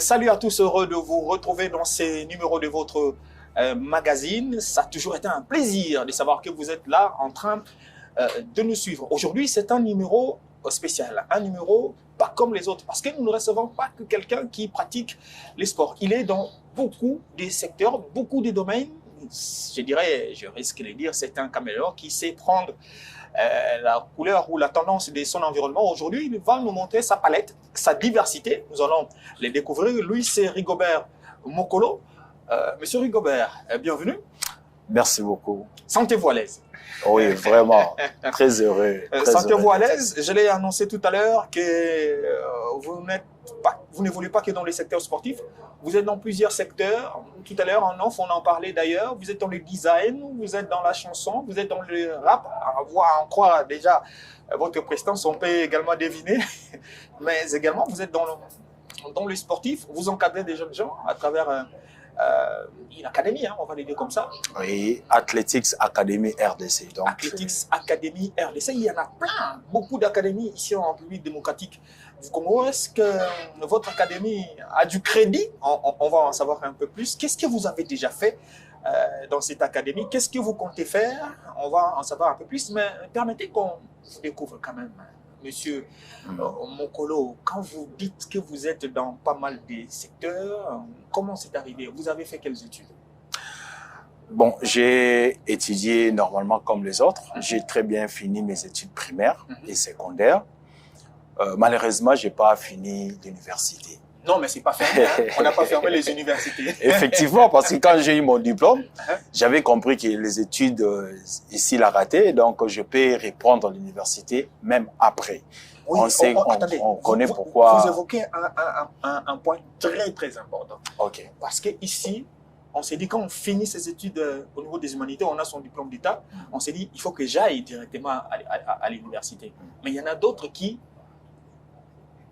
Salut à tous, heureux de vous retrouver dans ces numéros de votre magazine. Ça a toujours été un plaisir de savoir que vous êtes là en train de nous suivre. Aujourd'hui, c'est un numéro spécial, un numéro pas comme les autres, parce que nous ne recevons pas que quelqu'un qui pratique les sports. Il est dans beaucoup de secteurs, beaucoup de domaines. Je dirais, je risque de dire, c'est un caméléon qui sait prendre la couleur ou la tendance de son environnement. Aujourd'hui, il va nous montrer sa palette, sa diversité. Nous allons les découvrir. Lui, c'est Rigobert Mokolo. Monsieur Rigobert, bienvenue. Merci beaucoup. Sentez-vous à l'aise. Oui, vraiment. Très heureux. Sentez-vous à l'aise. Je l'ai annoncé tout à l'heure que vous n'évoluez pas que dans les secteurs sportifs. Vous êtes dans plusieurs secteurs. Tout à l'heure, en off, on en parlait d'ailleurs. Vous êtes dans le design, vous êtes dans la chanson, vous êtes dans le rap. À en croire déjà votre prestance, on peut également deviner. Mais également, vous êtes dans le sportif. Vous encadrez des jeunes gens à travers une académie, hein, on va le dire comme ça. Oui, Athletics Academy RDC. Donc, Athletics Academy RDC, il y en a plein, beaucoup d'académies ici en République démocratique du Congo. Est-ce que votre académie a du crédit? On va en savoir un peu plus. Qu'est-ce que vous avez déjà fait dans cette académie? Qu'est-ce que vous comptez faire? On va en savoir un peu plus, mais permettez qu'on vous découvre quand même. Monsieur Mokolo, quand vous dites que vous êtes dans pas mal de secteurs, comment c'est arrivé? Vous avez fait quelles études? Bon, j'ai étudié normalement comme les autres. J'ai très bien fini mes études primaires et secondaires. Malheureusement, je n'ai pas fini l'université. Non, mais c'est pas fermé. Hein? On n'a pas fermé les universités. Effectivement, parce que quand j'ai eu mon diplôme, j'avais compris que les études ici l'a raté, donc je peux reprendre l'université même après. Oui, attendez, on connaît pourquoi. Vous évoquez un point très très important. Ok. Parce que ici, on s'est dit quand on finit ses études au niveau des humanités, on a son diplôme d'État, on s'est dit il faut que j'aille directement à l'université. Mais il y en a d'autres qui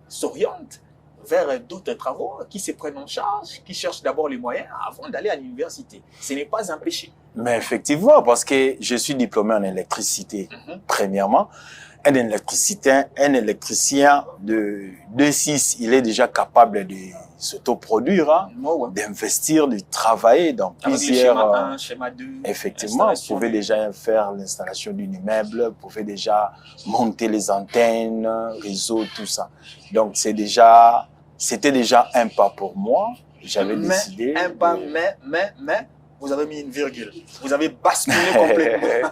s'orientent vers d'autres travaux, qui se prennent en charge, qui cherchent d'abord les moyens avant d'aller à l'université. Ce n'est pas un péché. Mais effectivement, parce que je suis diplômé en électricité, premièrement. Un électricien de 2,6, il est déjà capable de s'autoproduire, hein, d'investir, de travailler dans plusieurs... Schéma 2, effectivement, vous pouvez déjà faire l'installation d'un immeuble, vous pouvez déjà monter les antennes, réseau, tout ça. Donc, c'était déjà un pas pour moi. J'avais décidé... Un pas, mais... Vous avez mis une virgule. Vous avez basculé complètement.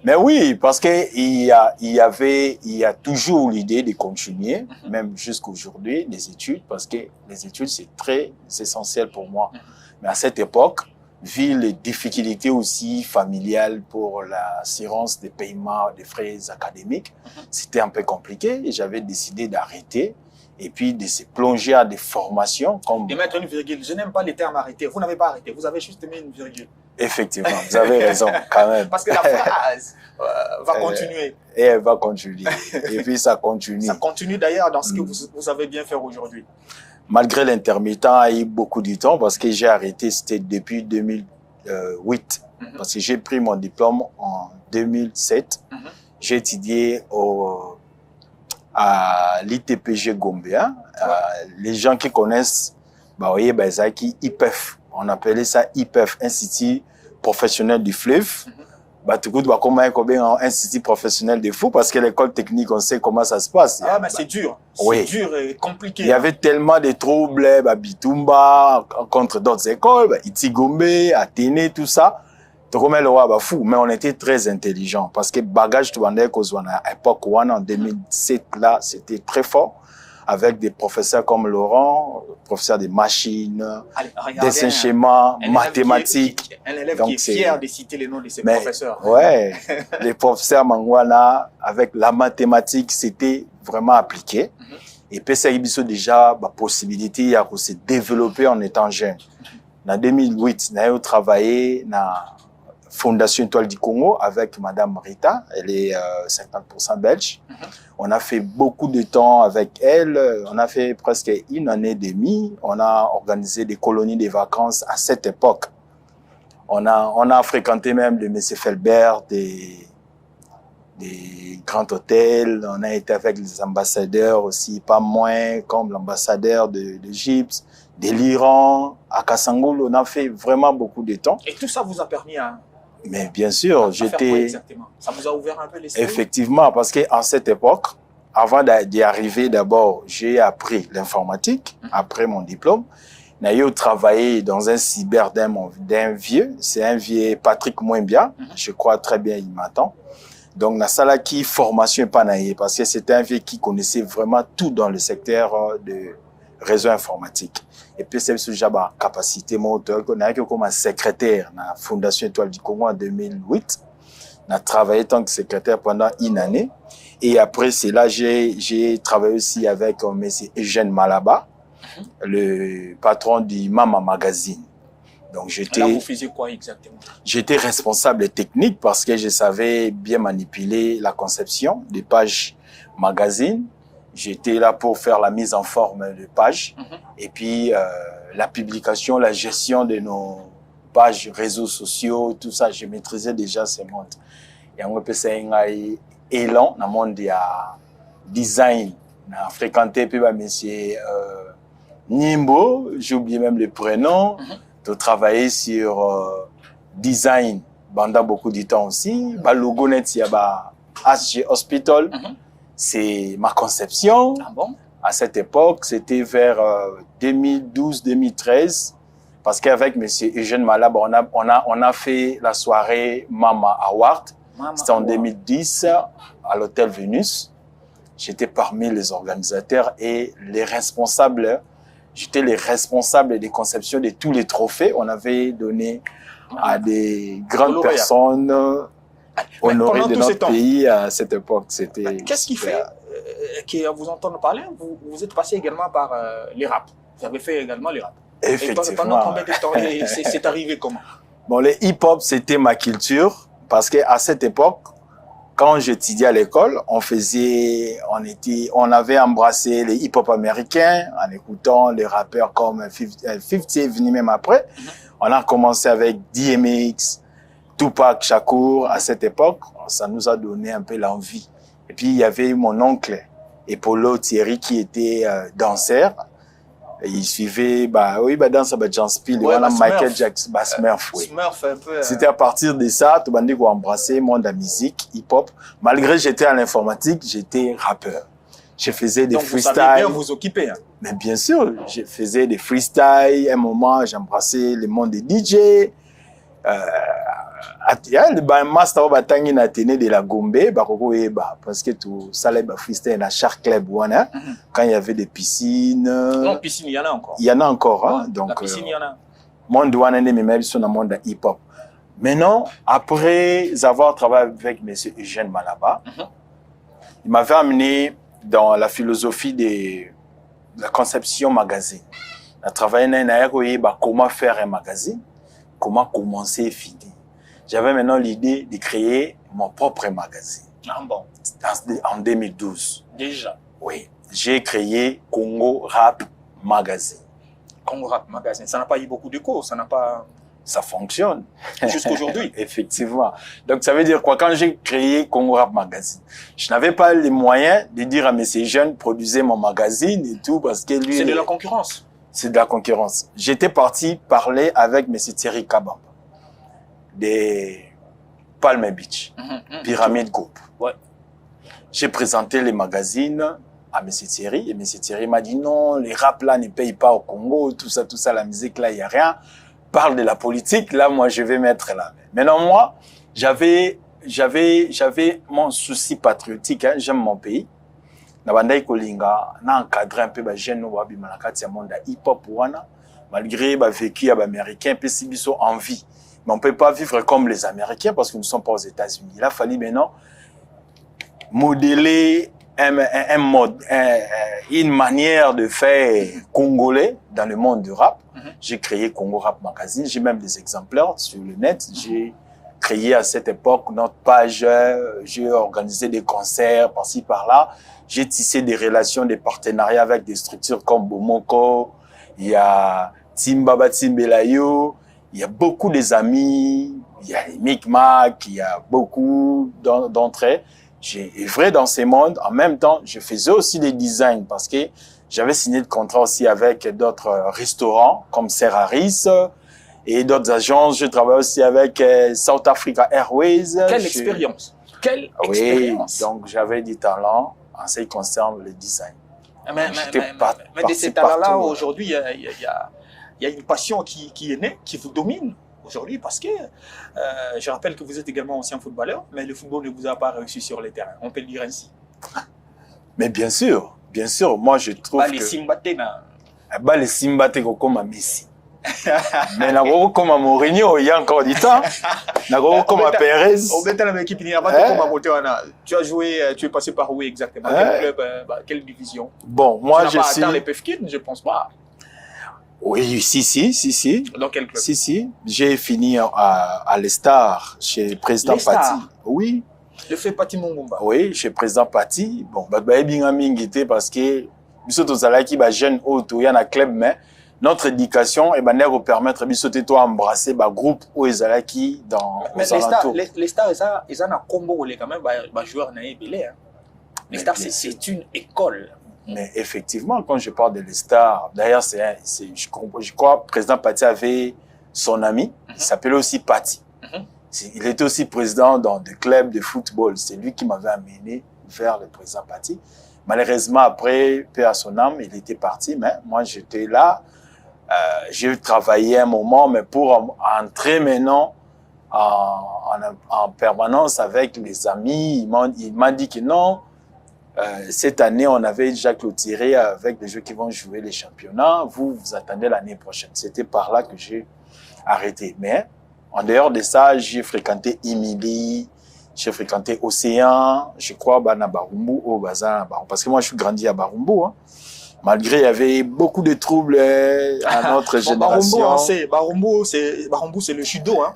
Mais oui, parce que il y a toujours l'idée de continuer, même jusqu'aujourd'hui, les études, parce que les études, c'est très essentiel pour moi. Mais à cette époque, vu les difficultés aussi familiales pour l'assurance des paiements des frais académiques, c'était un peu compliqué et j'avais décidé d'arrêter. Et puis de se plonger à des formations comme... De mettre une virgule. Je n'aime pas les termes arrêtés. Vous n'avez pas arrêté, vous avez juste mis une virgule. Effectivement, vous avez raison quand même. Parce que la phrase va continuer. Et elle va continuer. Et puis ça continue. Ça continue d'ailleurs dans ce que vous savez bien faire aujourd'hui. Malgré l'intermittent, il y a eu beaucoup de temps parce que j'ai arrêté, c'était depuis 2008. Parce que j'ai pris mon diplôme en 2007. J'ai étudié à l'ITPG Gombe. Les gens qui connaissent, voyez, IPEF. On appelait ça IPEF, Institut professionnel du fleuve. Tout le monde va comme un institut professionnel de fou parce que l'école technique, on sait comment ça se passe. Mais c'est dur. Oui. C'est dur et compliqué. Il y avait tellement de troubles, Bitumba, contre d'autres écoles, Itigombe, Athénée, tout ça. Fou, mais on était très intelligents parce que bagage tout à l'époque en 2007 là, c'était très fort avec des professeurs comme Laurent, professeur de machines, dessin schéma, mathématiques. Un élève qui est fier de citer les noms de ses professeurs. Ouais, les professeurs Mangwana avec la mathématique, c'était vraiment appliqué. Et puis ça a déjà la possibilité de se développer en étant jeune. En 2008, j'ai travaillé dans Fondation Étoile du Congo avec Madame Rita, elle est 50% belge. On a fait beaucoup de temps avec elle, on a fait presque une année et demie. On a organisé des colonies de vacances à cette époque. On a fréquenté même le M. Felbert, des grands hôtels. On a été avec les ambassadeurs aussi, pas moins, comme l'ambassadeur d'Égypte, Délirant, à Kassangolo, on a fait vraiment beaucoup de temps. Et tout ça vous a permis à... Mais bien sûr, j'étais... exactement. Ça vous a ouvert un peu l'esprit? Effectivement, parce qu'en cette époque, avant d'y arriver, d'abord, j'ai appris l'informatique, après mon diplôme. J'ai travaillé dans un cyber d'un vieux, c'est un vieux Patrick Mouembia, je crois très bien, il m'attend. Donc, na sala qui formation pas naïe, parce que c'était un vieux qui connaissait vraiment tout dans le secteur de réseau informatique. Et puis, c'est ce genre de capacité, moi, comme secrétaire à la Fondation Étoile du Congo en 2008. On a travaillé en tant que secrétaire pendant une année. Et après, c'est là j'ai travaillé aussi avec M. Eugène Malaba, le patron du Mama Magazine. Donc, là, vous faisiez quoi exactement? J'étais responsable technique parce que je savais bien manipuler la conception des pages magazine. J'étais là pour faire la mise en forme de pages et puis la publication, la gestion de nos pages réseaux sociaux, tout ça, je maîtrisais déjà ces mondes. Et on peut dire élan dans le monde du design. On a fréquenté puis monsieur Nimbo, j'ai oublié même le prénom, de travailler sur design pendant beaucoup de temps aussi. Bah logo net il y a HG Hospital. C'est ma conception. Ah bon? À cette époque, c'était vers 2012-2013. Parce qu'avec M. Eugène Malab, on a fait la soirée Mama Award. C'était en 2010 à l'hôtel Vénus. J'étais parmi les organisateurs et les responsables. J'étais les responsables des conceptions de tous les trophées. On avait donné à des grandes personnes honorées de notre pays à cette époque. C'était. Qu'est-ce qui fait qu'à vous entendre parler, vous êtes passé également par les rap. Vous avez fait également les rap. Effectivement. Et pendant combien de temps c'est arrivé comment? Bon, le hip-hop, c'était ma culture parce qu'à cette époque, quand j'étudiais à l'école, on avait embrassé les hip-hop américains en écoutant les rappeurs comme 50 est venu même après. On a commencé avec DMX, Tupac Shakur à cette époque. Ça nous a donné un peu l'envie. Et puis, il y avait mon oncle, Epolo Thierry, qui était danseur. Et il suivait, danse, John Spiel, Michael Jackson, Smurf, oui. Smurf, un peu. C'était à partir de ça, tout le monde a embrassé le monde de la musique, hip-hop. Malgré que j'étais à l'informatique, j'étais rappeur. Je faisais des freestyles. Donc, vous saviez bien vous occuper, hein? Mais bien sûr, je faisais des freestyles. À un moment, j'embrassais le monde des DJ. Le master batangi na tene de la Gombe, parce que tout ça les freestyle na Shark Club quand il y avait des piscines. Non, piscine, il y en a encore. Il y en a encore, hein. Donc la piscine, il y en a. Monde wana ne même sur le monde hip-hop. Maintenant, après avoir travaillé avec M. Eugène Malaba, il m'avait amené dans la philosophie de la conception magazine. On a travaillé dans comment faire un magazine, comment commencer et finir. J'avais maintenant l'idée de créer mon propre magazine. Ah bon? En 2012. Déjà? Oui. J'ai créé Congo Rap Magazine. Congo Rap Magazine. Ça n'a pas eu beaucoup de cours, ça n'a pas... Ça fonctionne. Jusqu'aujourd'hui. Effectivement. Donc, ça veut dire quoi? Quand j'ai créé Congo Rap Magazine, je n'avais pas les moyens de dire à mes jeunes, produisez mon magazine et tout, parce que lui... C'est de la concurrence. C'est de la concurrence. J'étais parti parler avec M. Thierry Kabamba des Palm Beach, Pyramid Group. Ouais. J'ai présenté les magazines à M. Thierry et M. Thierry m'a dit non, les rap là ne payent pas au Congo, tout ça, la musique là, il n'y a rien. Parle de la politique, là, moi, je vais mettre la main. Maintenant, moi, j'avais mon souci patriotique, hein, j'aime mon pays. Nabandai Kolinga, na encadré un peu les jeunes qui sont dans le monde hip-hop, malgré le vécu américain, puis si ils ont envie. Mais on ne peut pas vivre comme les Américains parce que nous ne sommes pas aux États-Unis. Il a fallu maintenant modeler une manière de faire congolais dans le monde du rap. J'ai créé Congo Rap Magazine. J'ai même des exemplaires sur le net. J'ai créé à cette époque notre page. J'ai organisé des concerts par-ci, par-là. J'ai tissé des relations, des partenariats avec des structures comme Bomoko. Il y a Timbaba Timbelayo. Il y a beaucoup des amis, il y a les Micmac, il y a beaucoup d'entre eux. J'ai œuvré dans ces mondes. En même temps, je faisais aussi des designs parce que J'avais signé de contrat aussi avec d'autres restaurants comme Serraris et d'autres agences. Je travaille aussi avec South Africa Airways. Quelle expérience! Quelle expérience! Oui, donc j'avais du talent en ce qui concerne le design. Mais de ces talents-là, aujourd'hui, il y a une passion qui est née, qui vous domine aujourd'hui, parce que je rappelle que vous êtes également ancien footballeur, mais le football ne vous a pas réussi sur le terrain, on peut le dire ainsi. Mais bien sûr, moi je trouve que... Les Simbatena. Les Simbatena comme à Messi. Mais comme à Mourinho, il y a encore du temps. Comme à Perez. Tu as joué, tu es passé par où exactement? Quel club, quelle division? Bon, moi je sais. Tu n'as pas atteint les Pefkin, je pense pas. Oui, si. Dans quel club? Si. J'ai fini à l'Estar, chez Président Pati. Oui. Le fait Pati Mongomba. Oui, chez Président Pati. Bon, parce que nous sommes jeunes auto, il y a un club, mais notre éducation et nous permettre de embrasser le groupe où ils sont qui dans les alentours. Les stars, ils ont un combo quand même, joueurs naïbélé. Les stars, c'est une école. Mais effectivement, quand je parle de les stars, d'ailleurs, je crois que Président Pati avait son ami, il s'appelait aussi Pati. Il était aussi président dans des clubs de football. C'est lui qui m'avait amené vers le président Pati. Malheureusement, après, paix à son âme, il était parti, mais moi, j'étais là. J'ai travaillé un moment, mais pour entrer maintenant en permanence avec les amis, il m'a dit que non, cette année, on avait déjà clôturé avec les jeux qui vont jouer les championnats. Vous attendez l'année prochaine. C'était par là que j'ai arrêté. Mais en dehors de ça, j'ai fréquenté Emily, j'ai fréquenté Océan, je crois, à Barumbu, au Bazar, parce que moi, je suis grandi à Barumbu, hein. Malgré il y avait beaucoup de troubles à notre génération. Barumbu, c'est le judo, hein.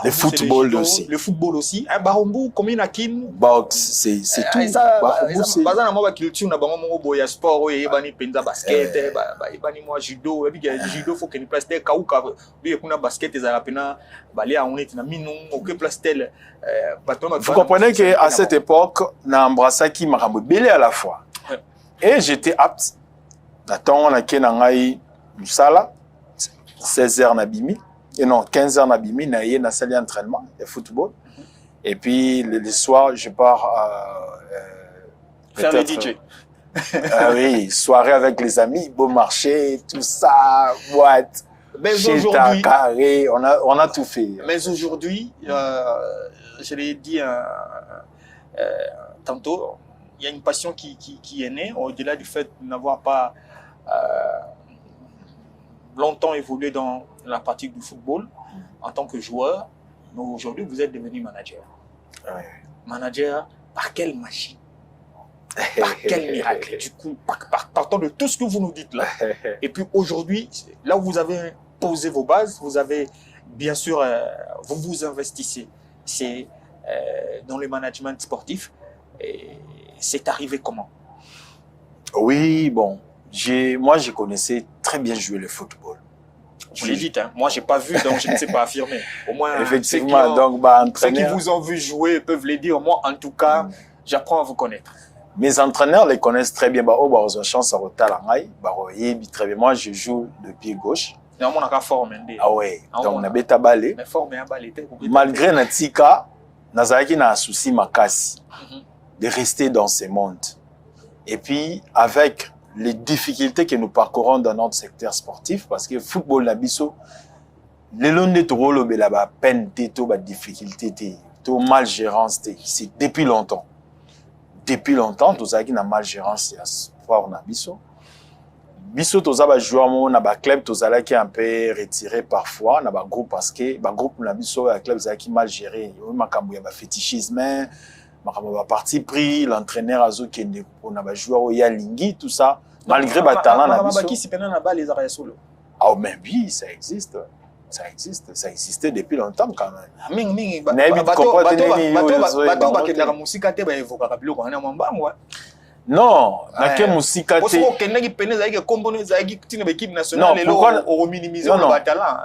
Le football aussi. Le football aussi. Barumbu, combien de kin? Box, c'est tout. Barumbu, c'est... Bazana moi culture na bango mongo boya sport et bani penza basket, bani moi judo, et puis judo faut que ni place tel kauka, bi kuna basket ezala pena balé a on est na minou, aucun place tel vous comprenez que à cette époque, na embrassaki makambo belé à la fois. Et j'étais apte. Attends, on a kenangai musala 16h na bimi. Et non, 15h na bimi, na yé na salle d'entraînement de football. Et puis le soir, je pars faire le DJ. Oui, soirée avec les amis, beau marché, tout ça, boîte. Mais aujourd'hui, carré, on a tout fait. Mais aujourd'hui, je l'ai dit tantôt, il y a une passion qui est née, au-delà du fait de n'avoir pas longtemps évolué dans la pratique du football en tant que joueur. Mais aujourd'hui, vous êtes devenu manager. Oui. Manager, par quelle machine? Par quel miracle? Du coup, partant de tout ce que vous nous dites là. Et puis aujourd'hui, là où vous avez posé vos bases, vous avez, bien sûr, vous vous investissez. C'est dans le management sportif. C'est arrivé comment? Oui, bon, moi je connaissais très bien jouer le football. Vous l'avez dit, hein? Moi j'ai pas vu, donc je ne sais pas affirmer. Au moins, effectivement, ceux qui vous ont vu jouer peuvent le dire. Moi, en tout cas, j'apprends à vous connaître. Mes entraîneurs les connaissent très bien. Ils ont chance à Rotalangai. Très bien. Moi, je joue de pied gauche. Non, on a forme. Ah ouais. Donc on a bêta balé. Mais forme et balé. Malgré Natika, Nazaki n'a un souci makasi de rester dans ce monde. Et puis, avec les difficultés que nous parcourons dans notre secteur sportif, parce que le football nabiso, les longs de Toro, la peine, la difficulté, la malgérance, c'est depuis longtemps. Depuis longtemps, tout ça qui n'a malgérance, c'est sport nabiso. Biso, tout ça, les joueurs, on a des clubs, tout ça qui est un peu retiré parfois, on a des groupes parce que les groupes nabiso, les clubs qui mal gérés, il y a des fétichisme. Ma parti pris, l'entraîneur a qui on a joué au Lingui, tout ça. Malgré le talent, ah mais oui, ça existe. Ça existe. Ça existait depuis longtemps quand même. Non,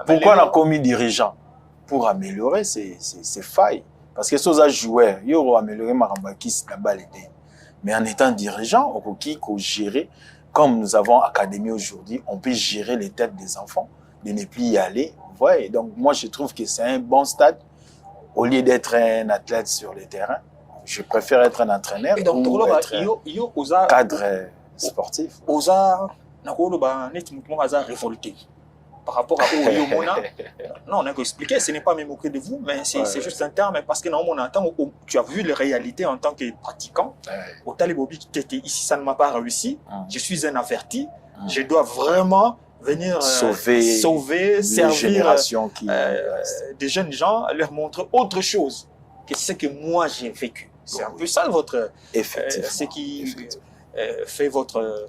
pourquoi on a commis dirigeant? Pour améliorer ces failles. Parce que si on joueur, il faut améliorer Marambaki si la balle est. Mais en étant dirigeant, on peut gérer comme nous avons académie aujourd'hui, on peut gérer les têtes des enfants, de ne plus y aller. Vous voyez, donc moi je trouve que c'est un bon stade au lieu d'être un athlète sur le terrain. Je préfère être un entraîneur et donc ou être un cadre sportif. Oza nakoloba net mutumo aza révolté par rapport à Oyo Mona. Non, on a expliqué, ce n'est pas même auprès de vous, mais c'est juste un terme parce que non, on entend, tu as vu les réalités en tant que pratiquant. Au Talibobi qui était ici, ça ne m'a pas réussi. Je suis un averti. Je dois vraiment venir sauver servir des jeunes gens, leur montrer autre chose que ce que moi j'ai vécu. C'est un peu ça votre ce qui fait votre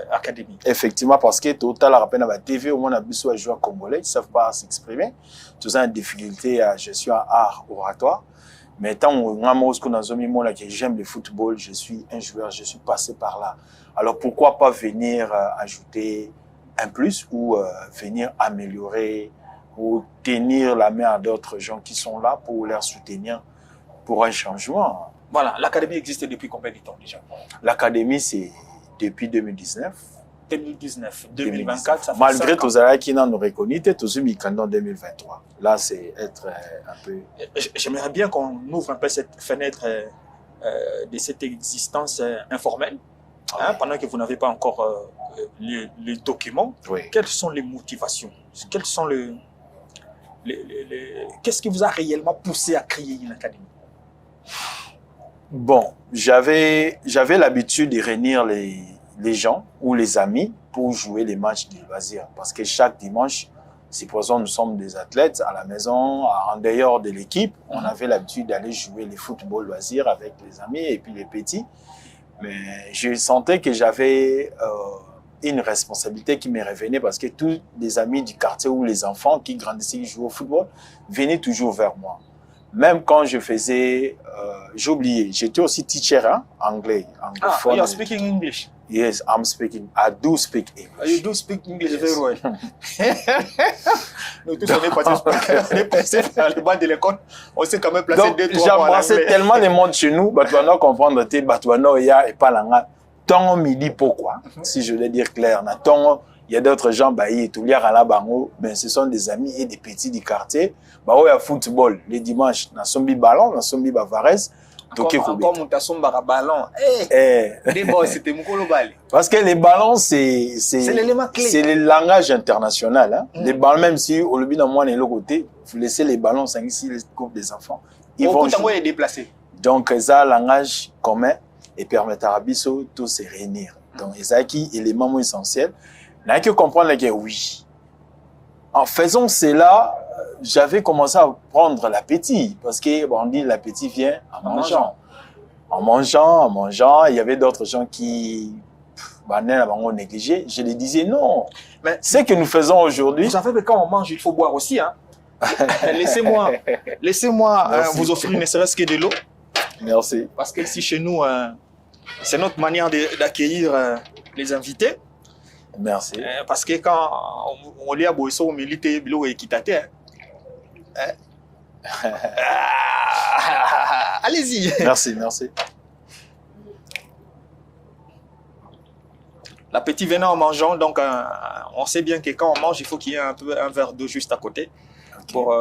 académie. Effectivement, parce que total à la TV, au moins, on a besoin de joueurs congolais, ils ne savent pas s'exprimer. Tout ça, une difficulté à gestion à art oratoire. Mais tant que j'aime le football, je suis un joueur, je suis passé par là. Alors pourquoi pas venir ajouter un plus ou venir améliorer ou tenir la main à d'autres gens qui sont là pour leur soutenir pour un changement. Voilà, l'académie existe depuis combien de temps déjà? L'académie, c'est depuis 2019. 2024, ça fait malgré tous les qui n'ont reconnu, tous les en 2023. Là, c'est être un peu... J'aimerais bien qu'on ouvre un peu cette fenêtre de cette existence informelle. Hein, pendant que vous n'avez pas encore les documents, quelles sont les motivations? Quelles sont qu'est-ce qui vous a réellement poussé à créer une académie? Bon, j'avais l'habitude de réunir les gens ou les amis pour jouer les matchs de loisirs. Parce que chaque dimanche, supposons nous sommes des athlètes à la maison, en dehors de l'équipe, on avait l'habitude d'aller jouer les football loisirs avec les amis et puis les petits. Mais je sentais que j'avais une responsabilité qui me revenait parce que tous les amis du quartier ou les enfants qui grandissaient, qui jouaient au football, venaient toujours vers moi. Même quand je faisais, j'ai oublié, j'étais aussi teacher anglais, anglophone. Ah, you're speaking English? Yes, I do speak English. You do speak English very well. Nous tous, on est passés dans les bancs de l'école, on s'est quand même placé donc, 2-3 mois. J'embrassais tellement le monde chez nous, Batuano comprendre, Batuano, il y a et pas l'anga. Tant midi pourquoi, si je veux dire clair, il y a d'autres gens, ben, ce sont des amis et des petits du quartier. Il y a football, les dimanches, dans son ballon, dans son Bavarès. Encore mon ballon. Parce que les ballons, c'est l'élément clé. C'est le langage international. Hein. Les ballons, même si au lobby dans moi et l'autre côté, vous laissez les ballons, ici les groupes des enfants. Ils vont jouer et déplacer. Donc, ça, langage commun et permettre à Abisso tous se réunir. Donc, c'est qui élément essentiel. Il y a que comprendre que oui. En faisant cela, j'avais commencé à prendre l'appétit. Parce que, on dit l'appétit vient en mangeant. En mangeant, il y avait d'autres gens qui négligeaient. Je les disais non. Mais ce que nous faisons aujourd'hui. Vous savez que quand on mange, il faut boire aussi. Hein? Laissez-moi vous offrir ne serait-ce que de l'eau. Merci. Parce que ici, chez nous, c'est notre manière d'accueillir les invités. Merci. Parce que quand on lit à Boisso, on milite Bilo et Kitate. Allez-y. Merci. L'appétit venant en mangeant, donc on sait bien que quand on mange, il faut qu'il y ait un verre d'eau juste à côté pour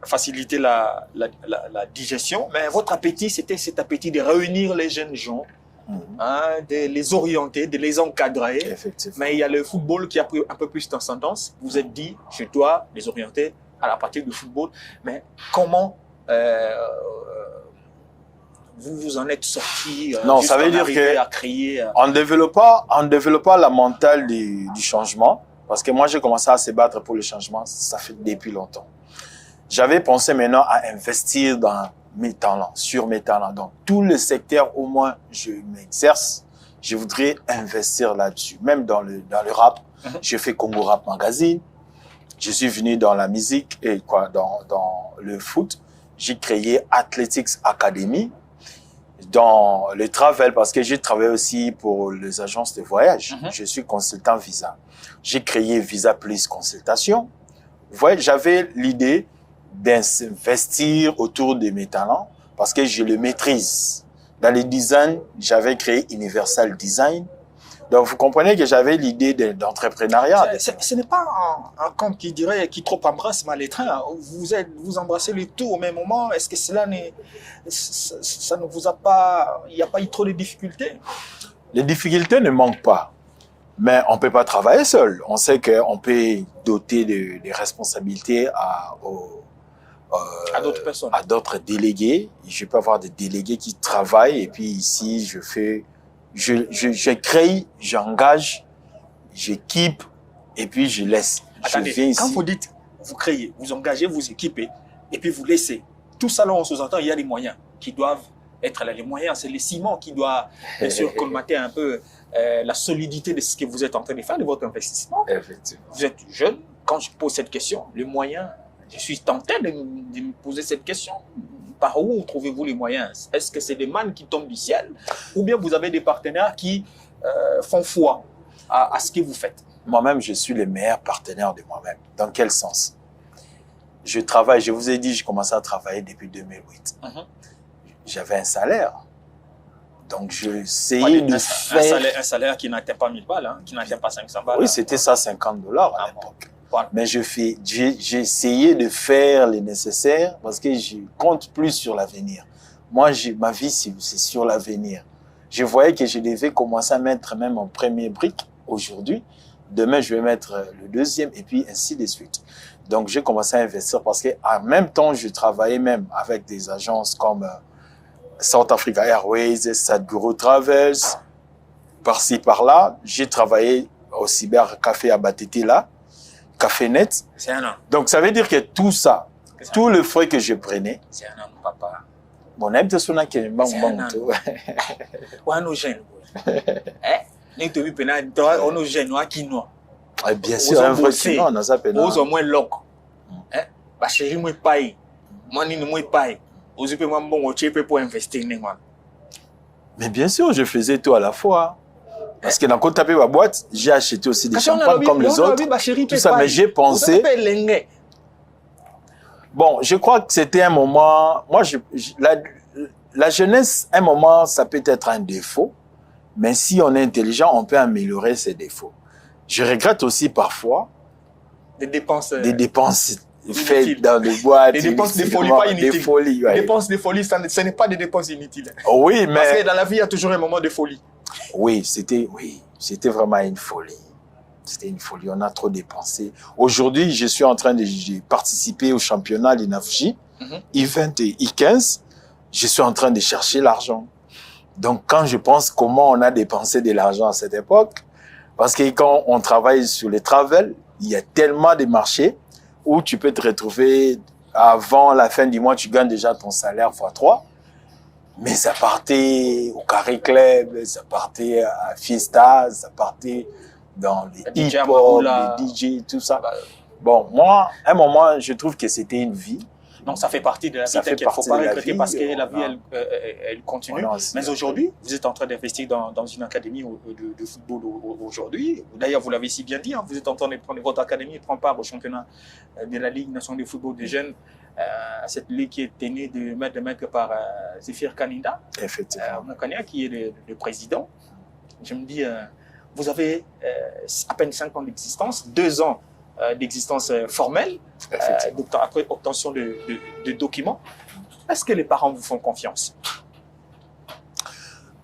faciliter la digestion. Mais votre appétit, c'était cet appétit de réunir les jeunes gens, de les orienter, de les encadrer. Mais il y a le football qui a pris un peu plus d'ascendance. Vous êtes dit, je dois les orienter à la partie du football. Mais comment vous en êtes sorti? Non, ça veut dire que en développant la mentale du changement, parce que moi j'ai commencé à se battre pour le changement, ça fait depuis longtemps. J'avais pensé maintenant à investir dans mes talents, sur mes talents. Dans tous les secteurs, au moins, je m'exerce. Je voudrais investir là-dessus. Même dans le rap, j'ai fait Congo Rap Magazine. Je suis venu dans la musique et dans le foot. J'ai créé Athletics Academy. Dans le travel, parce que j'ai travaillé aussi pour les agences de voyage. Je suis consultant visa. J'ai créé Visa Plus Consultation. Vous voyez, j'avais l'idée d'investir autour de mes talents parce que je le maîtrise. Dans le design, j'avais créé Universal Design Donc, vous comprenez que j'avais l'idée d'entrepreneuriat. Ce n'est pas un camp qui dirait qui trop embrasse mal étreint. Vous embrassez le tout au même moment. Est-ce que ça ne vous a pas... Il n'y a pas eu trop de difficultés? Les difficultés ne manquent pas. Mais on ne peut pas travailler seul. On sait qu'on peut doter des responsabilités à d'autres personnes. À d'autres délégués. Je peux avoir des délégués qui travaillent et puis ici, je crée, j'engage, j'équipe et puis je laisse. Attendez, je viens ici. Quand vous dites, vous créez, vous engagez, vous équipez et puis vous laissez. Tout ça là, on sous-entend, il y a des moyens qui doivent être là. Les moyens, c'est le ciment qui doit bien sûr colmater un peu la solidité de ce que vous êtes en train de faire, de votre investissement. Effectivement. Vous êtes jeune. Quand je pose cette question, les moyens, je suis tenté de me poser cette question. Par où trouvez-vous les moyens? Est-ce que c'est des mannes qui tombent du ciel ou bien vous avez des partenaires qui font foi à ce que vous faites? Moi-même, je suis le meilleur partenaire de moi-même. Dans quel sens? Je travaille, je vous ai dit, j'ai commencé à travailler depuis 2008. J'avais un salaire. Donc, je essayais de faire... Un salaire qui n'atteint pas 1000 balles, hein, qui n'atteint pas 500 balles. Oui, c'était ça, $50 à l'époque. Voilà. Mais j'ai essayé de faire le nécessaire parce que je compte plus sur l'avenir. Moi, ma vie, c'est sur l'avenir. Je voyais que je devais commencer à mettre même mon premier brique aujourd'hui. Demain, je vais mettre le deuxième et puis ainsi de suite. Donc, j'ai commencé à investir parce qu'en même temps, je travaillais même avec des agences comme South Africa Airways, Sadhguru Travels, par-ci, par-là. J'ai travaillé au cybercafé à Batete là, Café Net. C'est un an. Donc, ça veut dire que tout ça, tout le frais que je prenais. C'est un an, papa. Mon aide de son qui est bon, on nous gêne. On nous gêne, bien sûr, un vrai sinon, on a ça peine. Aux au moins loc. Bah chérie, moi paye. Moi ni moi paye. Aux peu moi bon au chepe pour investir moi. Mais bien sûr, je faisais tout à la fois. Parce que dans le tapé ma boîte, j'ai acheté aussi des champagnes comme les autres. Tout ça, mais j'ai pensé. Bon, je crois que c'était un moment. Moi, la jeunesse, un moment, ça peut être un défaut. Mais si on est intelligent, on peut améliorer ses défauts. Je regrette aussi parfois des dépenses faites dans des boîtes. Des dépenses de folie, pas inutiles. Des folies, ouais. Des dépenses de folie, ce n'est pas des dépenses inutiles. Oh oui, mais... Parce que dans la vie, il y a toujours un moment de folie. Oui, c'était vraiment une folie. C'était une folie, on a trop dépensé. Aujourd'hui, je suis en train de participer au championnat l'INAFJ, I20 et I15. Je suis en train de chercher l'argent. Donc, quand je pense comment on a dépensé de l'argent à cette époque, parce que quand on travaille sur les travels, il y a tellement de marchés où tu peux te retrouver avant la fin du mois, tu gagnes déjà ton salaire x3. Mais ça partait au Carré Club, ça partait à Fiesta, ça partait dans les hip-hop, les DJ, tout ça. Bon, moi, à un moment, je trouve que c'était une vie. Donc, ça fait partie de la vie. Il ne faut pas regretter parce que la vie, elle continue. Mais aujourd'hui, vous êtes en train d'investir dans une académie de football aujourd'hui. D'ailleurs, vous l'avez si bien dit, hein, vous êtes en train de prendre votre académie et prendre part au championnat de la Ligue nationale de football des jeunes. Cette ligue qui est tenue de maître par Zéphir Kaninda. Effectivement. Moukania, qui est le président. Je me dis, vous avez à peine 5 ans d'existence, 2 ans d'existence formelle, après obtention de documents. Est-ce que les parents vous font confiance?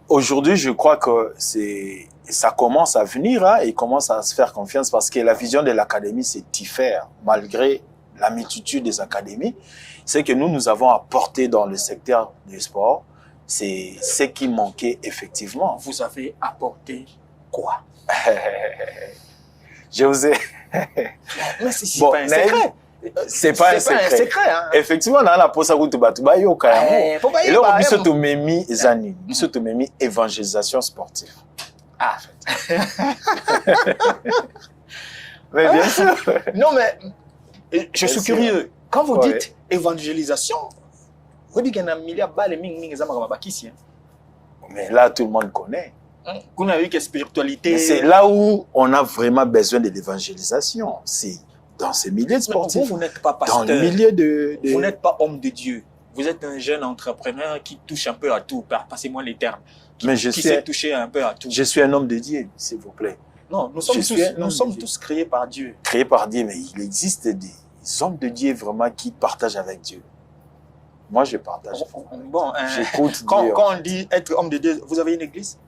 Aujourd'hui, je crois que ça commence à venir, hein, et commence à se faire confiance parce que la vision de l'académie, c'est diffère, malgré la multitude des académies. C'est que nous avons apporté dans le secteur du sport, c'est ce qui manquait effectivement. Vous avez apporté quoi? Je vous ai... Mais c'est bon, pas un secret. C'est pas un secret. Hein. Effectivement, dans la posa kutuba yo kayamo. Et là, biso to memi ezani, biso to memi évangélisation sportive. Ah. Mais bien sûr. Non, mais je suis curieux. Quand vous dites évangélisation, vous dites qu'il y a un milliard de balles et mais là, tout le monde connaît. Vous avez vu que spiritualité. C'est là où on a vraiment besoin de l'évangélisation. C'est dans ces milieux sportifs. Vous n'êtes pas pasteur. Dans le milieu de... Vous n'êtes pas homme de Dieu. vous êtes un jeune entrepreneur qui touche un peu à tout, passez-moi les termes, Mais qui sait toucher un peu à tout. Je suis un homme de Dieu, s'il vous plaît. Non, nous sommes tous créés par Dieu. Créé par Dieu, mais il existe des hommes de Dieu vraiment qui partagent avec Dieu. Moi, je partage. Bon, j'écoute quand on dit être homme de Dieu, vous avez une église?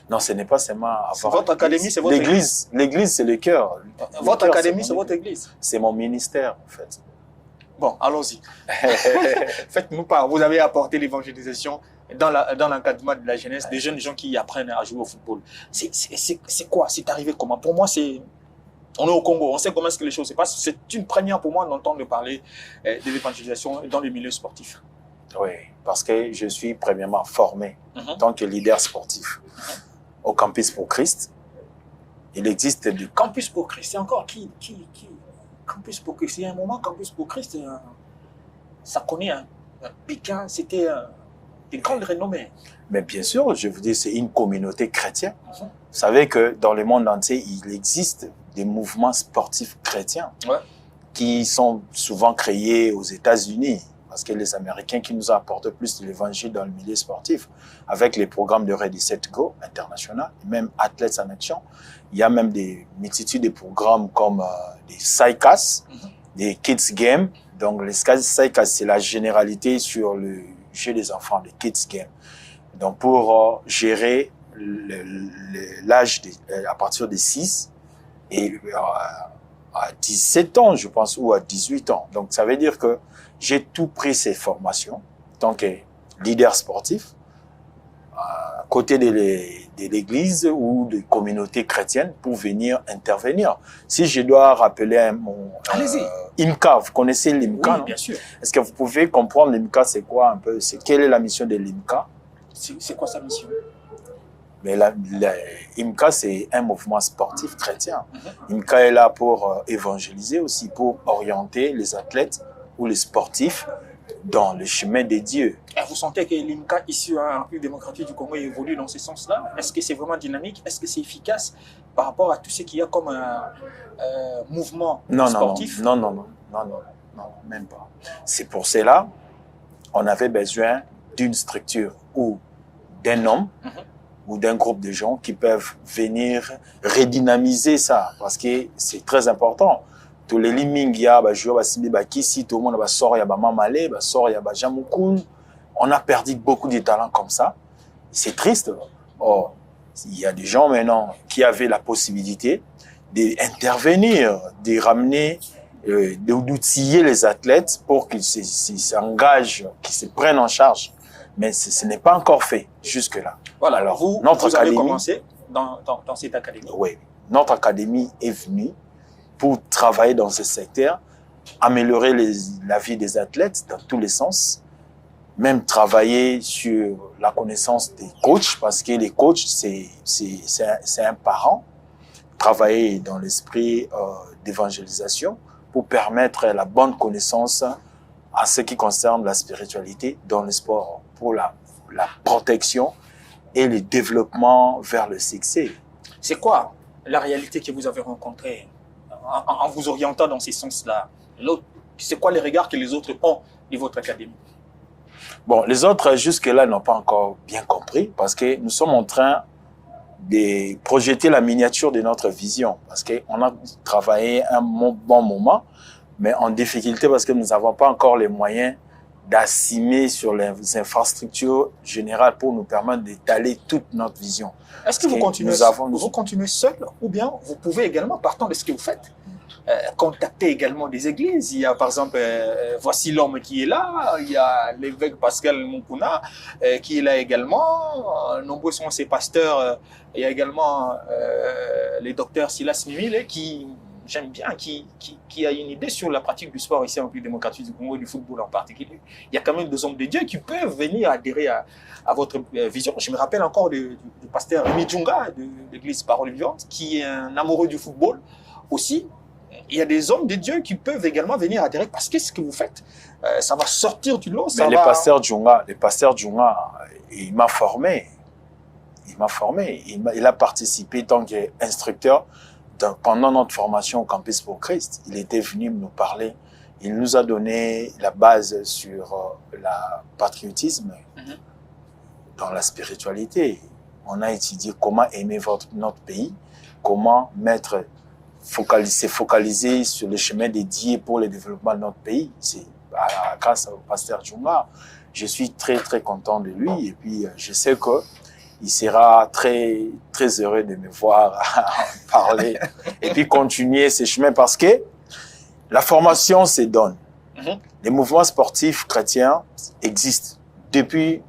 Non, ce n'est pas seulement avoir votre académie, c'est votre église. L'église, c'est le cœur. Votre académie, c'est votre église. C'est mon ministère, en fait. Bon, allons-y. Faites-nous part. Vous avez apporté l'évangélisation dans l'encadrement de la jeunesse, des jeunes gens qui apprennent à jouer au football. C'est quoi? C'est arrivé comment? Pour moi, on est au Congo, on sait comment est-ce que les choses se passent. C'est une première pour moi d'entendre parler de l'évangélisation dans le milieu sportif. Oui, parce que je suis premièrement formé en tant que leader sportif au Campus pour Christ. Il existe du Campus pour Christ. C'est encore qui Campus pour Christ. Il y a un moment, Campus pour Christ, ça connaît un pic. Hein. C'était des grandes renommées. Mais bien sûr, je vous dis, c'est une communauté chrétienne. Vous savez que dans le monde entier, il existe des mouvements sportifs chrétiens qui sont souvent créés aux États-Unis. Parce que les Américains qui nous apportent plus de l'évangile dans le milieu sportif, avec les programmes de Ready Set Go international, même Athletes en Action, il y a même des multitudes de programmes comme des SAICAS, des Kids Games. Donc les SAICAS, c'est la généralité sur le jeu des enfants, les Kids Games. Donc pour gérer l'âge à partir de 6 et à 17 ans, je pense, ou à 18 ans. Donc ça veut dire que j'ai tout pris ces formations en tant que leader sportif à côté de l'église ou des communautés chrétiennes pour venir intervenir. Si je dois rappeler mon IMCA, vous connaissez l'IMCA? Oui, bien sûr. Est-ce que vous pouvez comprendre l'IMCA, c'est quoi un peu? Quelle est la mission de l'IMCA? C'est quoi sa mission? Mais l'IMCA, c'est un mouvement sportif chrétien. IMCA est là pour évangéliser aussi, pour orienter les athlètes ou les sportifs dans le chemin de Dieu. Et vous sentez que l'IMCA, ici en République démocratique du Congo, évolue dans ce sens-là? Est-ce que c'est vraiment dynamique? Est-ce que c'est efficace par rapport à tout ce qu'il y a comme mouvement sportif? Non, même pas. C'est pour cela on avait besoin d'une structure ou d'un homme ou d'un groupe de gens qui peuvent venir redynamiser ça, parce que c'est très important. Tous les liming, il y a joueur Bakissi, tout le monde va sortir, il y a Mamale, va sortir, il y a Jamoukoun. On a perdu beaucoup de talents comme ça. C'est triste. Or, il y a des gens maintenant qui avaient la possibilité d'intervenir, de ramener, d'outiller les athlètes pour qu'ils s'engagent, qu'ils se prennent en charge. Mais ce n'est pas encore fait jusque-là. Voilà, alors vous avez commencé dans cette académie. Oui, notre académie est venue pour travailler dans ce secteur, améliorer la vie des athlètes dans tous les sens, même travailler sur la connaissance des coachs, parce que les coachs, c'est un parent, travailler dans l'esprit d'évangélisation pour permettre la bonne connaissance à ce qui concerne la spiritualité dans le sport, pour la protection et le développement vers le succès. C'est quoi la réalité que vous avez rencontrée en vous orientant dans ces sens-là? C'est quoi les regards que les autres ont de votre académie? Bon, les autres, jusque-là, n'ont pas encore bien compris, parce que nous sommes en train de projeter la miniature de notre vision, parce qu'on a travaillé un bon moment, mais en difficulté parce que nous n'avons pas encore les moyens d'assimiler sur les infrastructures générales pour nous permettre d'étaler toute notre vision. Est-ce que vous continuez seul, ou bien vous pouvez également, partant de ce que vous faites, contacter également des églises? Il y a par exemple, voici l'homme qui est là, il y a l'évêque Pascal Moukouna qui est là également, nombreux sont ces pasteurs, il y a également les docteurs Silas Mimile qui... j'aime bien, qui a une idée sur la pratique du sport ici en République démocratique du Congo et du football en particulier. Il y a quand même des hommes de Dieu qui peuvent venir adhérer à votre vision. Je me rappelle encore du pasteur Rémi Djunga de l'église Parole Vivante, qui est un amoureux du football aussi. Il y a des hommes de Dieu qui peuvent également venir adhérer parce que ce que vous fêtes, ça va sortir du lot. Mais le pasteur Djunga, il m'a formé. Il a participé tant qu'instructeur pendant notre formation au Campus pour Christ. Il était venu nous parler il nous a donné la base sur le patriotisme dans la spiritualité. On a étudié comment aimer notre pays, comment se focaliser sur le chemin dédié pour le développement de notre pays. C'est grâce au pasteur Djouma. Je suis très, très content de lui et puis je sais qu'il sera très, très heureux de me voir parler et puis continuer ce chemin parce que la formation se donne. Les mouvements sportifs chrétiens existent depuis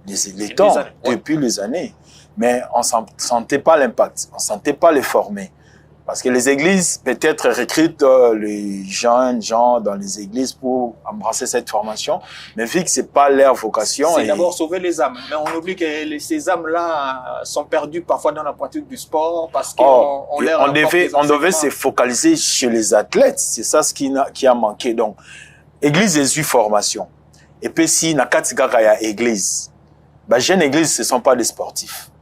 les temps, depuis les années. Mais on ne sentait pas l'impact, on ne sentait pas les former. Parce que les églises, peut-être, recrutent les jeunes gens dans les églises pour embrasser cette formation, mais vu que ce n'est pas leur vocation... C'est d'abord sauver les âmes. Mais on oublie que ces âmes-là sont perdues parfois dans la pratique du sport parce qu'on on devait se focaliser chez les athlètes. C'est ça ce qui a manqué. Donc, église Jésus formation. Et puis si na katikaka ya église, bah jeune église ce sont pas des sportifs.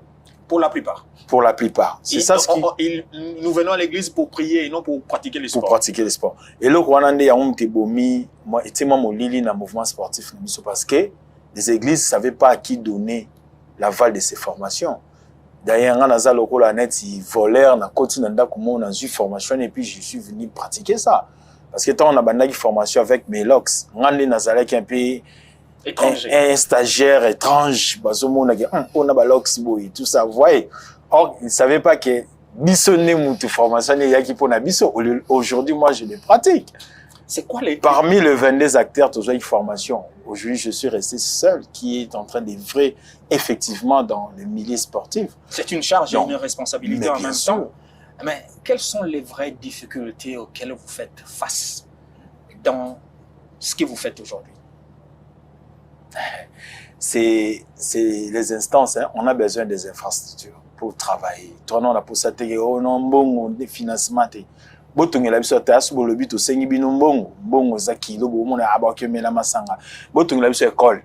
Pour la plupart. Pour la plupart. C'est ça ce qui... Nous venons à l'église pour prier et non pour pratiquer le sport. Pour pratiquer le sport. Et là, quand on a un bomi, moi, et moi, mon lili dans le mouvement sportif, parce que les églises ne savaient pas à qui donner l'aval de ces formations. D'ailleurs, on a le net, ils volèrent, on a continué on a eu formation et puis je suis venu pratiquer ça. Parce que quand on a une formation avec Melox, on a un peu un stagiaire étrange, on a Lox et tout ça, vous voyez. Or, ils ne savaient pas que une formation, aujourd'hui, moi, je les pratique. C'est quoi les... Parmi les 22 acteurs de cette formation, aujourd'hui, je suis resté seul qui est en train d'œuvrer effectivement dans le milieu sportif. C'est une charge et une responsabilité en même temps. Mais quelles sont les vraies difficultés auxquelles vous faites face dans ce que vous faites aujourd'hui? C'est les instances, hein. On a besoin des infrastructures pour travailler. Toi, on a pour ça, on a un bon financement. Botongela biso ta subo lobi to sengi bino mbongo za kilo bo mona abaké mela masanga. Botongela biso école.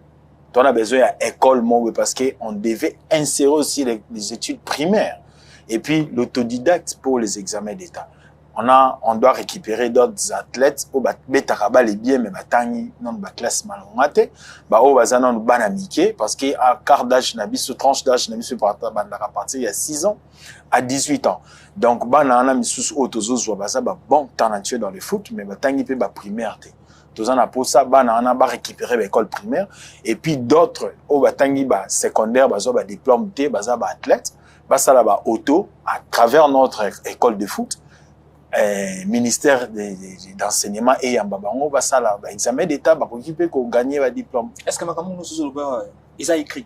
On a besoin d'école parce qu'on devait insérer aussi les études primaires. Et puis l'autodidacte pour les examens d'État. On doit récupérer d'autres athlètes au betaraba les biens mais batangi non ba classe malongate ba o bazana no banamike parce que à quart d'âge na biso tranche d'âge na biso à partir il y a 6 ans à 18 ans. Donc banana misusu autozo baza ba bon talentueux dans le foot mais batangi pe ba primaire té. Tous en a pour ça banana ba récupérer l'école primaire et puis d'autres au batangi ba secondaire bazo ba diplôme té baza ba athlète ba sala ba auto à travers notre école de foot. Ministère d'enseignement et en babango basala ba examen d'état ba occupé ko gagner ba diplôme. Est-ce que makamu nous ils a écrit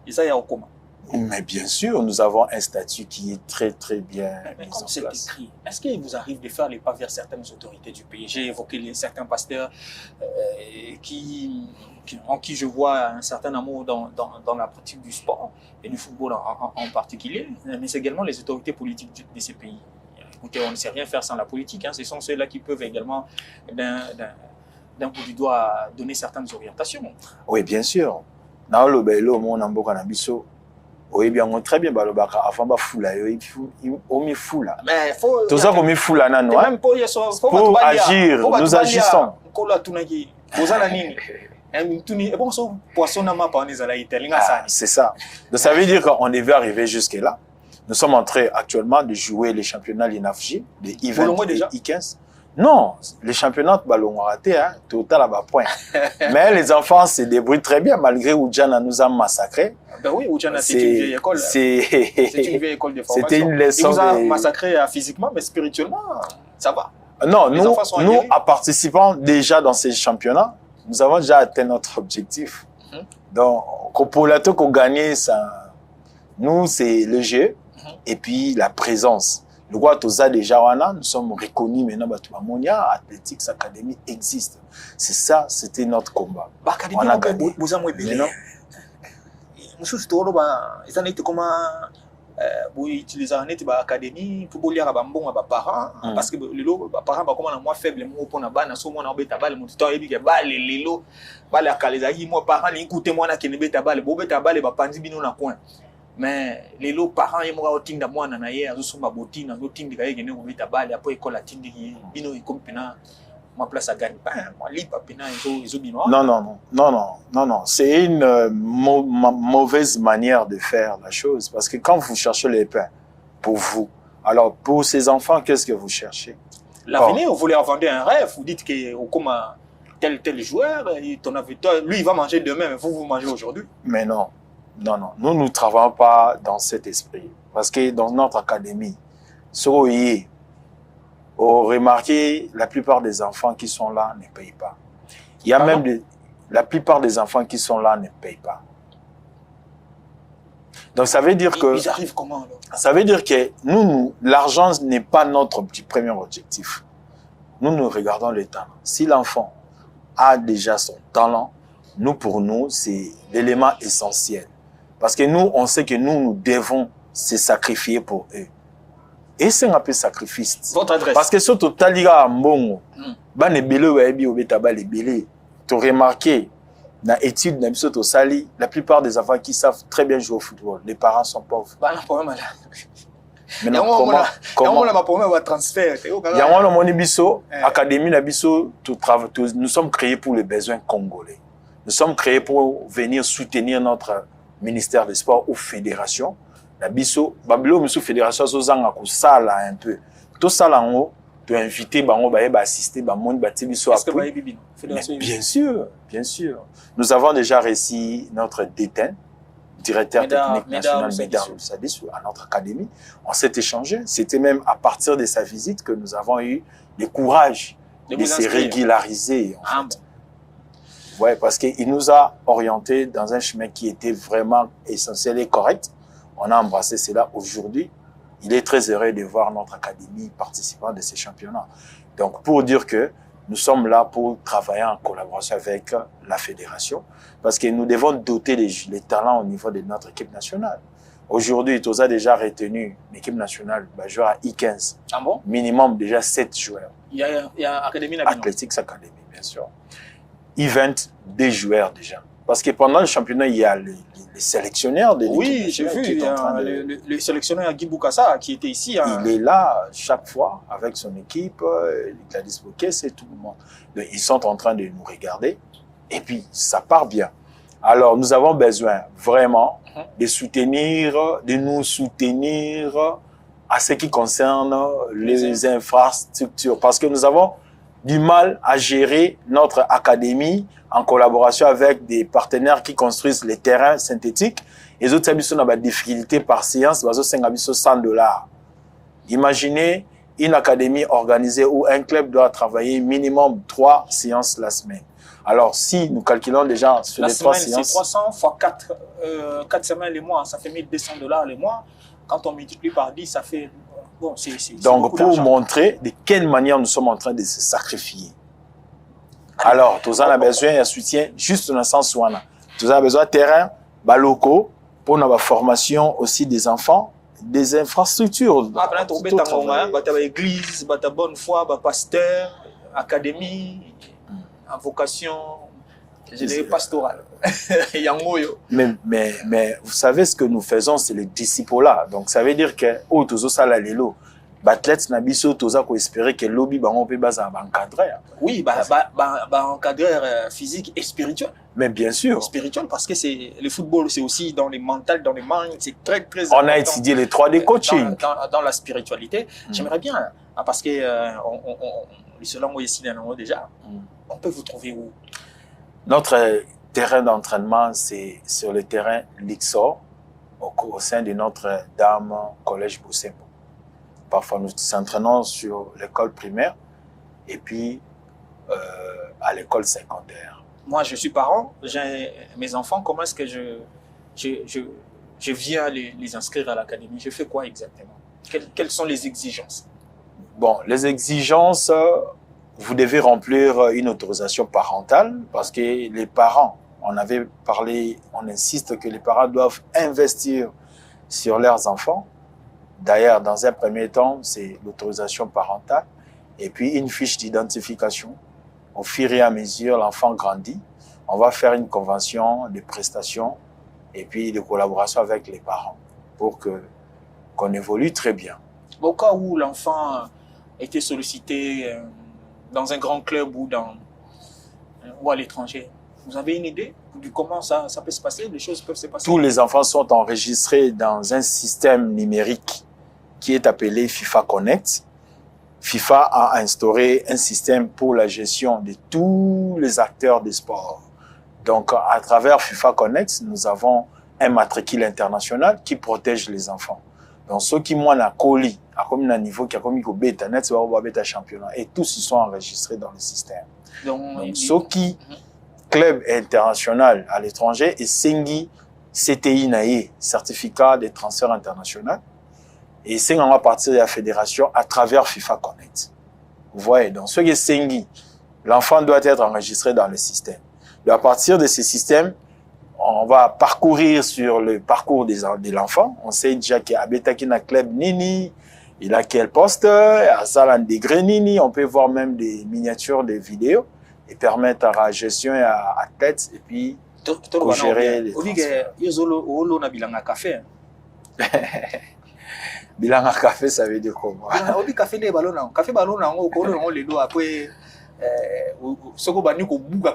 ils a comment? Mais bien sûr, nous avons un statut qui est très très bien mis en place. Écrit, est-ce qu'il vous arrive de faire les pas vers certaines autorités du pays? J'ai évoqué certains pasteurs en qui je vois un certain amour dans la pratique du sport et du football en particulier, mais c'est également les autorités politiques de ces pays. Écoutez, on ne sait rien faire sans la politique. Hein. Ce sont ceux-là qui peuvent également, d'un bout du doigt, donner certaines orientations. Oui, bien sûr. Dans le belo, mon amboka na biso, oui, bien, on très bien, balobaka, avant ba foula, on mi foula. Mais faut. Tout ça, on mi foula, nan, même pour agir, nous agissons. C'est ça. Donc, ça veut dire qu'on devait arriver jusque-là. Nous sommes en train actuellement de jouer les championnats l'INAFJ, les I20 et I15. Non, les championnats de ballon raté, hein, total à bas point. Mais les enfants se débrouillent très bien malgré Oudjana nous a massacrés. Ben oui, Oudjana c'est une vieille école. C'est une vieille école de formation. C'était une leçon. Il nous a massacrés physiquement, mais spirituellement, ça va. Non, nous en participant déjà dans ces championnats, nous avons déjà atteint notre objectif. Donc, pour la qu'on gagne, ça, nous c'est le jeu. Et puis la présence. Le roi Toza déjà, nous sommes reconnus maintenant, Monia Athletics Academy existe. C'est ça, c'était notre combat. On a gagné. Vous utilisez l'académie pour lire à Bambon à parents parce que les parents sont moins faibles pour na bana so mona beta balle mon temps et bien balle lelo balle akaliza moi parents écoutez moi na ki beta balle bo beta balle ba pandi bino na coin. Mais les lots parents ils m'ont dit moi na hier je suis ma bottine na bottine de kaye ne beta balle après école la tindi bino comme pena ma place à gagne pas, moi, libre, ils ont binois. Non. C'est une mauvaise manière de faire la chose. Parce que quand vous cherchez les pains pour vous, alors pour ces enfants, qu'est-ce que vous cherchez? L'avenir, vous voulez vendre un rêve, vous dites que comme tel joueur, lui, il va manger demain, mais vous mangez aujourd'hui. Mais non. Nous ne travaillons pas dans cet esprit. Parce que dans notre académie, remarquez, la plupart des enfants qui sont là ne payent pas. Il y a même la plupart des enfants qui sont là ne payent pas. Donc ça veut dire que... Ils arrivent comment alors? Ça veut dire que l'argent n'est pas notre premier objectif. Nous regardons le talent. Si l'enfant a déjà son talent, pour nous, c'est l'élément essentiel. Parce que nous, on sait que nous devons se sacrifier pour eux. Et c'est un peu sacrifice. Votre adresse? Parce que surtout, tu as dit à Mbongo, tu as remarqué, dans l'étude, la plupart des enfants qui savent très bien jouer au football, les parents sont pauvres. Mais comment on transfert? Académie nous sommes créés pour les besoins congolais. Nous sommes créés pour venir soutenir notre ministère des Sports ou fédération. La biso, babilo musu fédération zanga ko sala un peu. Tout ça là on peut inviter bango ba assister ba monde ba tibiso après. Bien sûr. Nous avons déjà reçu notre détain, directeur technique national Médard Sadissou à notre académie. On s'est échangé. C'était même à partir de sa visite que nous avons eu le courage de se régulariser. En fait. Ouais, parce qu'il nous a orientés dans un chemin qui était vraiment essentiel et correct. On a embrassé cela aujourd'hui. Il est très heureux de voir notre académie participant de ces championnats. Donc, pour dire que nous sommes là pour travailler en collaboration avec la fédération, parce que nous devons doter les talents au niveau de notre équipe nationale. Aujourd'hui, Toza a déjà retenu l'équipe nationale, joueur à I15. Ah bon? Minimum déjà 7 joueurs. Il y a Académie Athletics Academy, bien sûr. I20, des joueurs déjà. Parce que pendant le championnat, il y a les sélectionneurs de l'équipe. Oui, j'ai vu, il y a le sélectionneur Guy Boukassa qui était ici. Il est là chaque fois avec son équipe, Gladys Bouquet, c'est tout le monde. Donc, ils sont en train de nous regarder et puis ça part bien. Alors, nous avons besoin vraiment de nous soutenir à ce qui concerne les infrastructures. Parce que nous avons du mal à gérer notre académie en collaboration avec des partenaires qui construisent les terrains synthétiques. Les autres ont des difficultés par séance, ils ont $100. Imaginez une académie organisée où un club doit travailler minimum 3 séances la semaine. Alors, si nous calculons déjà sur les 3 séances... C'est 300 fois 4 semaines le mois, ça fait $1,200 le mois. Quand on multiplie par 10, ça fait... Bon, donc, pour montrer de quelle manière nous sommes en train de se sacrifier. Alors, tous on a besoin d'un soutien juste dans le sens où on a besoin de terrain, locaux, pour la formation aussi des enfants, des infrastructures. Après, on a l'église, la bonne foi, le pasteur, académie, vocation pastorale. Mais vous savez ce que nous faisons, c'est le disciple-là. Donc, ça veut dire que, oh, tous ça là, les lots. Bathlètes nabiso toza ko espérer que lobby on peut baser encadreur. Oui, encadreur physique et spirituel. Mais bien sûr. Spirituel parce que c'est le football, c'est aussi dans les mentales, dans les minds, c'est très important. On a étudié les 3D coaching. Dans la spiritualité, j'aimerais bien parce que selon ici déjà, on peut vous trouver où? Notre terrain d'entraînement, c'est sur le terrain Lixor au sein de Notre-Dame Collège Boussembo. Parfois, nous s'entraînons sur l'école primaire et puis à l'école secondaire. Moi, je suis parent, j'ai mes enfants. Comment est-ce que je viens les inscrire à l'académie? Je fais quoi exactement? Quelles sont les exigences? Bon, les exigences, vous devez remplir une autorisation parentale parce que les parents, on avait parlé, on insiste que les parents doivent investir sur leurs enfants. D'ailleurs, dans un premier temps, c'est l'autorisation parentale et puis une fiche d'identification. Au fur et à mesure, l'enfant grandit. On va faire une convention de prestations et puis de collaboration avec les parents pour qu'on évolue très bien. Au cas où l'enfant était sollicité dans un grand club ou à l'étranger. Vous avez une idée de comment ça peut se passer, les choses peuvent se passer? Tous les enfants sont enregistrés dans un système numérique qui est appelé FIFA Connect. FIFA a instauré un système pour la gestion de tous les acteurs du sport. Donc, à travers FIFA Connect, nous avons un matricule international qui protège les enfants. Donc, ceux qui m'ont à Coli, à comme un niveau qui a commis au bêta, net, c'est au bêta championnat, et tous ils sont enregistrés dans le système. Donc ceux qui club international à l'étranger et Sengi CTI naïe, certificat de transfert international, et c'est à partir de la fédération à travers FIFA Connect. Vous voyez, donc ce qui est Sengi, l'enfant doit être enregistré dans le système. Et à partir de ce système, on va parcourir sur le parcours de l'enfant. On sait déjà qu'il y a un club Nini, il a quel poste, à ça degré Nini, on peut voir même des miniatures de vidéos et permettre à la gestion et à tête et puis gérer les café. Bilanga café, ça veut dire comment? Café de ballon, café ballon, on les doit après. Ce qu'on va nous bouger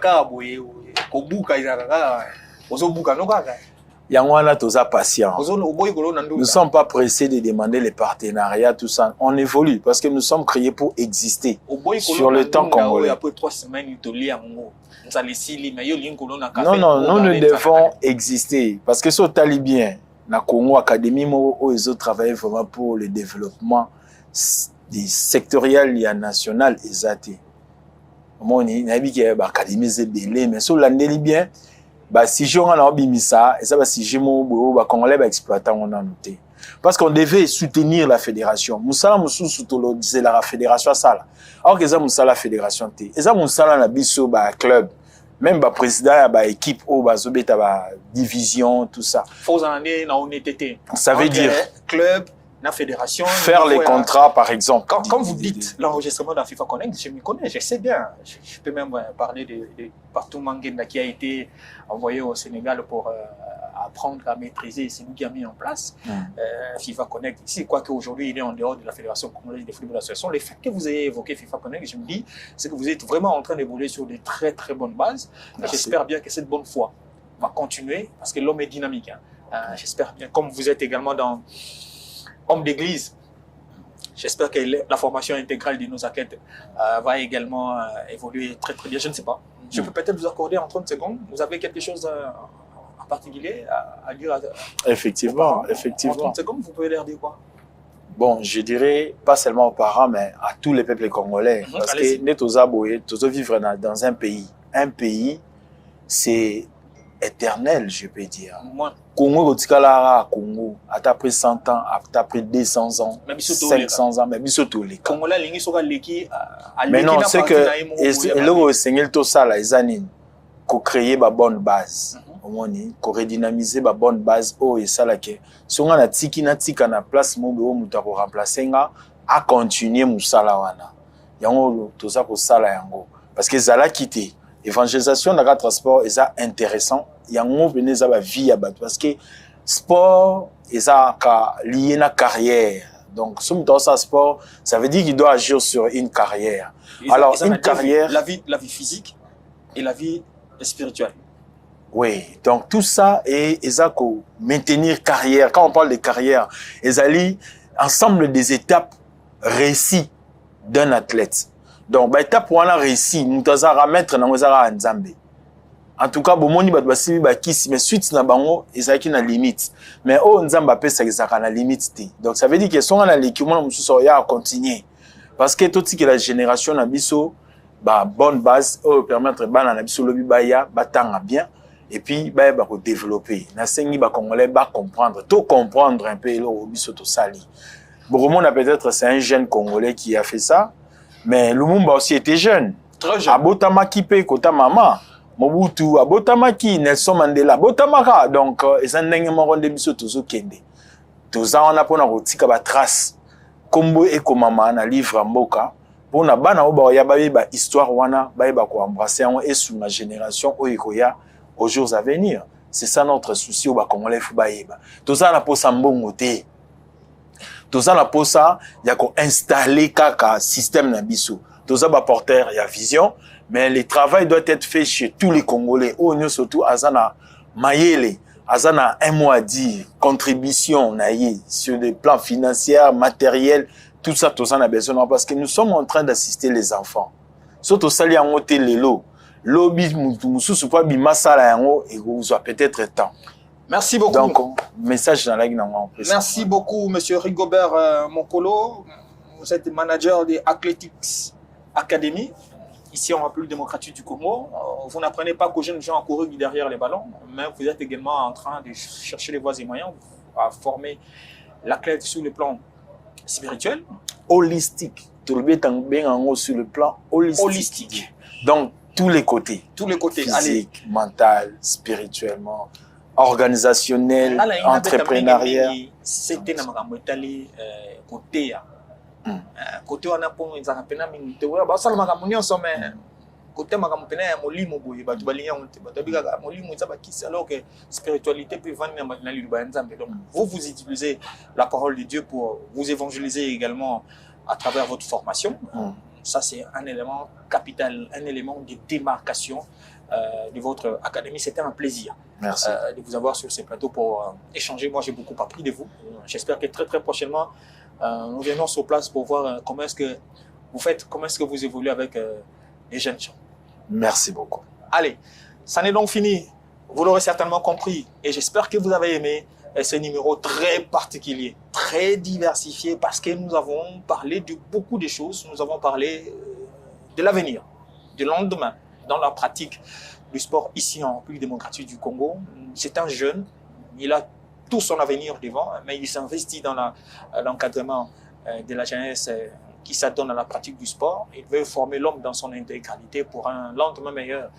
il y a un autre patient. Nous ne sommes pas pressés de demander les partenariats, tout ça. On évolue parce que nous sommes créés pour exister sur le temps congolais. Après 3 semaines, non, nous ne devons exister parce que ce talibien, na Congo Académie, ils ont travaillé vraiment pour le développement sectoriel et national exacté. Moi, il y a des académies zébélé, mais sur l'année bien. Si je on bimisa et ça si je mo congolais exploitant on a noté parce qu'on devait soutenir la fédération musala musu sutolo disait la fédération sala alors que ça musala fédération t et ça musala na biso club même président ba équipe au bazobeta ba division tout ça faut en année na honnêteté ça veut dire club la fédération faire les contrats par exemple quand vous dites l'enregistrement de la FIFA Connect, je m'y connais, je sais bien, je peux même parler de Partout Mangenda qui a été envoyé au Sénégal pour apprendre à maîtriser, c'est nous qui a mis en place FIFA Connect ici, quoique aujourd'hui il est en dehors de la Fédération Congolaise de Football Association. Le fait que vous ayez évoqué FIFA Connect, je me dis, c'est que vous êtes vraiment en train d'évoluer sur de très très bonnes bases. J'espère bien que cette bonne foi va continuer parce que l'homme est dynamique. J'espère bien, comme vous êtes également dans homme d'église, j'espère que la formation intégrale de nos athlètes va également évoluer très très bien. Je ne sais pas. Je peux peut-être vous accorder en 30 secondes. Vous avez quelque chose en particulier à dire Effectivement. En 30 secondes, vous pouvez leur dire quoi? Bon, je dirais pas seulement aux parents, mais à tous les peuples congolais. Parce que nous vivons dans un pays. Un pays, c'est éternel, je peux dire. Congo, Congo, a pris 100 ans, a pris 200 ans, 500 ans, mais non, c'est que le Seigneur tout ça là, qu'on créer une bonne base, qu'on redynamiser une bonne base, et ça là que si on a tiki na place mobo muta ko remplacer nga a continuer musala wana. Yango tout ça pour ça là yango parce que zala quitté évangélisation dans le transport est intéressant. Il y a un venez à la vie parce que sport est lié à la carrière. Donc, si on ça sport, ça veut dire qu'il doit agir sur une carrière. Alors, une carrière. La vie physique et la vie spirituelle. Oui, donc tout ça est maintenir carrière. Quand on parle de carrière, ils ensemble des étapes réussies d'un athlète. Donc, étape pour la réussite, nous devons mettre dans les Nzambe. En tout cas, bomoni batbasi bakisi mais suite na bango ezaki na limite. Mais Nzamba pesa ezaka na limite. Donc ça veut dire que son na l'équipement mususu ya continuer. Parce que tout que la génération na biso bonne base permettre bana na biso lobi baya batanga bien et puis ba ko développer. Na sengi ba congolais comprendre, tout comprendre un peu le biso to sali. Bon, on a peut-être c'est un jeune congolais qui a fait ça. Mais Lumumba aussi était jeune. Très jeune. Abotamaki pe kota mama. Mobutu, Abotamaki, Nelson Mandela, Abotamaka. Donc, ils ont un de biso tozo kende. Toza on a pour na rotika ba trace. Kombo et komama na livre mboka. Pour na bana oba ya ba histoire wana ba ko embrasser et sous la génération oikoya aux jours à venir. C'est ça notre souci au ba congolais fu ba yeba. Toza na posa mbongo te. Toza na posa ya ko installer kaka système na biso. Tous les porteurs, il y a vision, mais le travail doit être fait chez tous les Congolais. Oh, nous surtout, Azana Mayele, Azana un mot à dire, contribution, sur les plans financiers, matériels, tout ça, on a besoin parce que nous sommes en train d'assister les enfants. Surtout, ça, il y a un hôtel, lobby, moussou, pas bimasala yango, et vous avez peut-être temps. Merci beaucoup. Donc, message dans la gueule. Merci beaucoup, Monsieur Rigobert Mokolo. Vous êtes manager de Athletics Academy, ici en République démocratique du Congo. Vous n'apprenez pas qu'aux jeunes gens à courir derrière les ballons, mais vous êtes également en train de chercher les voies et moyens à former l'athlète sur le plan spirituel. Holistique. Tout le bien sur le plan holistique. Donc, tous les côtés. Tous les côtés. Physique, mental, spirituellement, organisationnel, entrepreneurial. C'était côté. Côté on a pour les apena minute ouais ba sala makambo nyonso mais côté makambo pena ya molimo boye batu balinga on te batu bika molimo za bakisa alors que spiritualité peut vendre na liba nzambe. Donc vous utilisez la parole de Dieu pour vous évangéliser également à travers votre formation. Ça c'est un élément capital, un élément de démarcation de votre académie. C'était un plaisir. Merci. De vous avoir sur ces plateaux pour échanger. Moi j'ai beaucoup appris de vous. J'espère que très prochainement nous viendrons sur place pour voir comment est-ce que vous faites, comment est-ce que vous évoluez avec les jeunes gens. Merci beaucoup. Allez, ça n'est donc fini. Vous l'aurez certainement compris et j'espère que vous avez aimé ce numéro très particulier, très diversifié parce que nous avons parlé de beaucoup de choses. Nous avons parlé de l'avenir, du lendemain, dans la pratique du sport ici en République démocratique du Congo. C'est un jeune, il a tout son avenir devant, mais il s'investit dans l'encadrement de la jeunesse qui s'adonne à la pratique du sport. Il veut former l'homme dans son intégralité pour un lendemain meilleur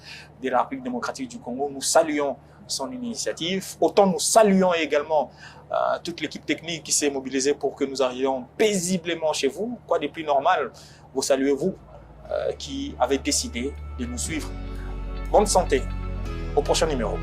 de la République démocratique du Congo. Nous saluons son initiative. Autant nous saluons également toute l'équipe technique qui s'est mobilisée pour que nous arrivions paisiblement chez vous. Quoi de plus normal, vous saluez vous qui avez décidé de nous suivre. Bonne santé. Au prochain numéro.